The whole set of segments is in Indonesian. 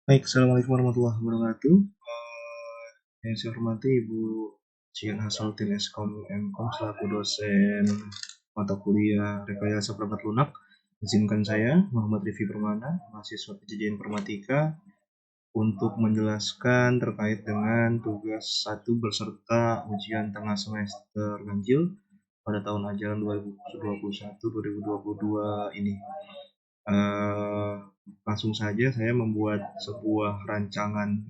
Baik, Assalamualaikum warahmatullahi wabarakatuh. Yang saya hormati Ibu Cian Hasanuddin Eskom Mkom selaku dosen mata kuliah Rekayasa Perangkat Lunak. Izinkan saya, Muhammad Rifki Permana, mahasiswa PJJ Informatika, untuk menjelaskan terkait dengan tugas 1 beserta ujian tengah semester ganjil pada tahun ajaran 2021-2022 ini. Langsung saja saya membuat sebuah rancangan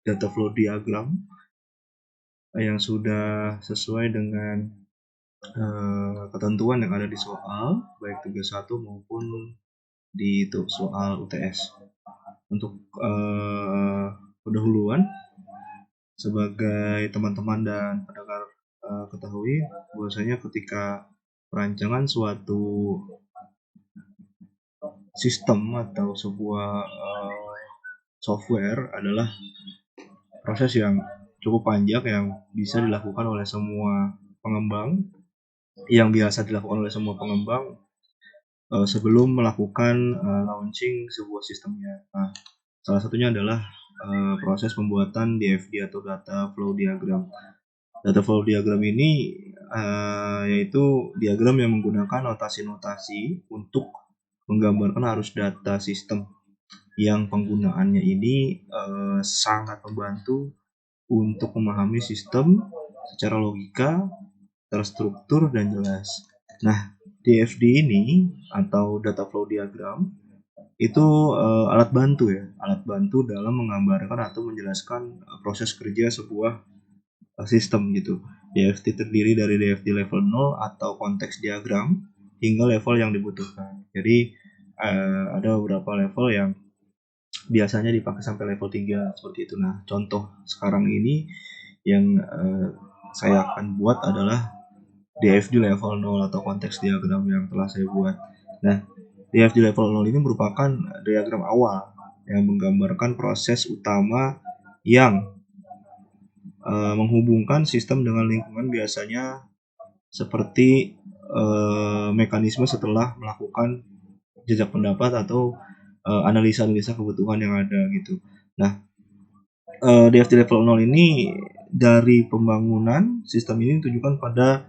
data flow diagram yang sudah sesuai dengan ketentuan yang ada di soal, baik tugas 1 maupun di soal UTS. Untuk pendahuluan, sebagai teman-teman dan pendengar ketahui bahwasanya ketika perancangan suatu sistem atau sebuah software adalah proses yang cukup panjang yang bisa dilakukan oleh semua pengembang, yang biasa dilakukan oleh semua pengembang sebelum melakukan launching sebuah sistemnya. Nah, salah satunya adalah proses pembuatan DFD atau data flow diagram. Data flow diagram ini yaitu diagram yang menggunakan notasi-notasi untuk menggambarkan arus data sistem, yang penggunaannya ini sangat membantu untuk memahami sistem secara logika, terstruktur, dan jelas. Nah, DFD ini atau data flow diagram itu alat bantu ya, alat bantu dalam menggambarkan atau menjelaskan proses kerja sebuah sistem gitu. DFD terdiri dari DFD level 0 atau konteks diagram hingga level yang dibutuhkan. Jadi ada beberapa level yang biasanya dipakai sampai level 3 seperti itu. Nah, contoh sekarang ini yang saya akan buat adalah DFD level 0 atau konteks diagram yang telah saya buat. Nah, DFD level 0 ini merupakan diagram awal yang menggambarkan proses utama yang menghubungkan sistem dengan lingkungan, biasanya seperti mekanisme setelah melakukan jejak pendapat atau analisa-analisa kebutuhan yang ada gitu. Nah, DFD level 0 ini dari pembangunan sistem ini ditujukan pada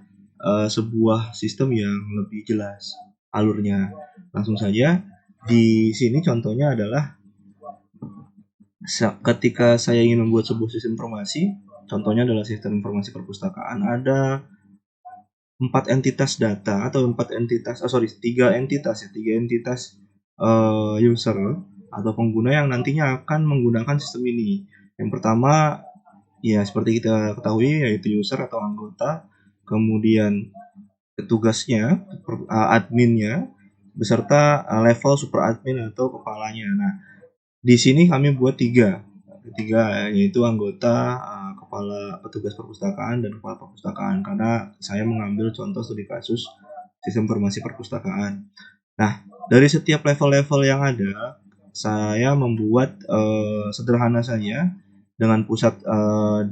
sebuah sistem yang lebih jelas alurnya. Langsung saja, di sini contohnya adalah ketika saya ingin membuat sebuah sistem informasi, contohnya adalah sistem informasi perpustakaan, ada 4 entitas data atau 3 entitas user atau pengguna yang nantinya akan menggunakan sistem ini. Yang pertama, ya seperti kita ketahui, yaitu user atau anggota, kemudian petugasnya, adminnya, beserta level super admin atau kepalanya. Nah, di sini kami buat tiga, yaitu anggota, kepala petugas perpustakaan, dan kepala perpustakaan, karena saya mengambil contoh studi kasus sistem informasi perpustakaan. Nah, dari setiap level-level yang ada, saya membuat sederhana saja dengan pusat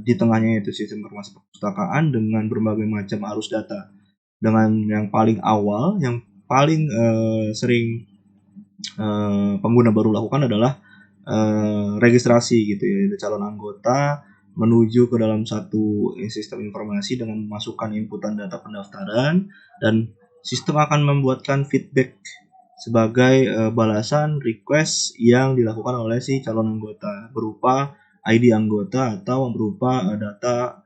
di tengahnya yaitu sistem informasi perpustakaan dengan berbagai macam arus data. Dengan yang paling awal, yang paling sering pengguna baru lakukan adalah registrasi gitu ya, calon anggota menuju ke dalam satu sistem informasi dengan memasukkan inputan data pendaftaran, dan sistem akan membuatkan feedback sebagai balasan request yang dilakukan oleh si calon anggota berupa ID anggota atau berupa data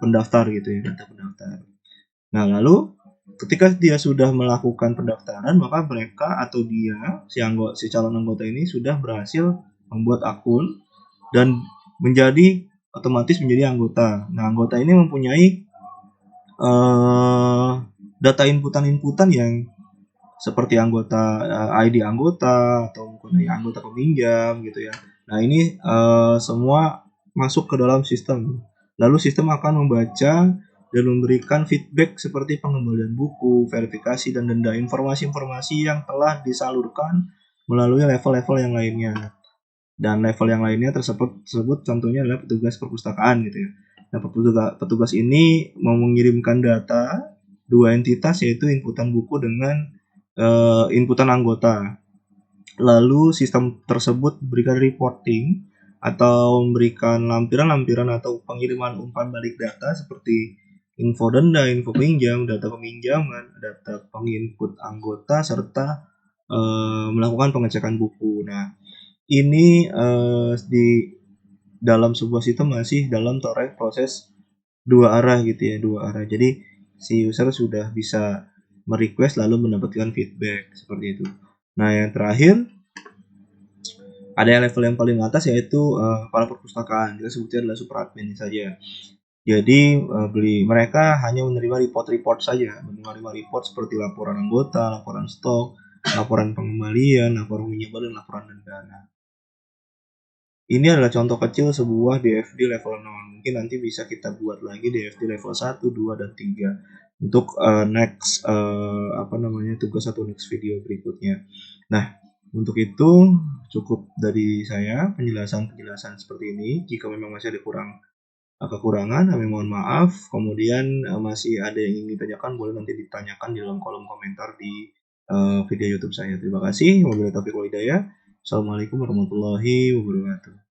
pendaftar gitu ya, data pendaftar. Nah, lalu ketika dia sudah melakukan pendaftaran, maka mereka atau dia, si calon anggota ini sudah berhasil membuat akun dan otomatis menjadi anggota. Nah, anggota ini mempunyai data inputan yang seperti anggota, ID anggota atau anggota peminjam gitu ya. Nah, ini semua masuk ke dalam sistem. Lalu sistem akan membaca dan memberikan feedback seperti pengembalian buku, verifikasi, dan denda, informasi-informasi yang telah disalurkan melalui level-level yang lainnya. Dan level yang lainnya tersebut contohnya adalah petugas perpustakaan gitu ya. Nah, petugas ini mau mengirimkan data 2 entitas, yaitu inputan buku dengan inputan anggota. Lalu sistem tersebut memberikan reporting atau memberikan lampiran-lampiran atau pengiriman umpan balik data seperti info denda, info pinjam, data peminjaman, data penginput anggota, serta melakukan pengecekan buku. Nah, ini di dalam sebuah sistem masih dalam proses dua arah gitu ya, dua arah. Jadi si user sudah bisa merequest lalu mendapatkan feedback seperti itu. Nah, yang terakhir ada yang level yang paling atas yaitu kepala perpustakaan. Kita sebutnya adalah super admin saja. Jadi mereka hanya menerima report-report saja, menerima report seperti laporan anggota, laporan stok, laporan pengembalian, laporan penyimpanan, dan laporan denda. Nah, ini adalah contoh kecil sebuah DFD level 0. Mungkin nanti bisa kita buat lagi DFD level 1, 2, dan 3 untuk next tugas atau next video berikutnya. Nah, untuk itu cukup dari saya penjelasan seperti ini. Jika memang masih ada kekurangan, kami mohon maaf. Kemudian masih ada yang ingin ditanyakan, boleh nanti ditanyakan di dalam kolom komentar di video YouTube saya. Terima kasih. Wabillahi taufiq wal hidayah. Assalamualaikum warahmatullahi wabarakatuh.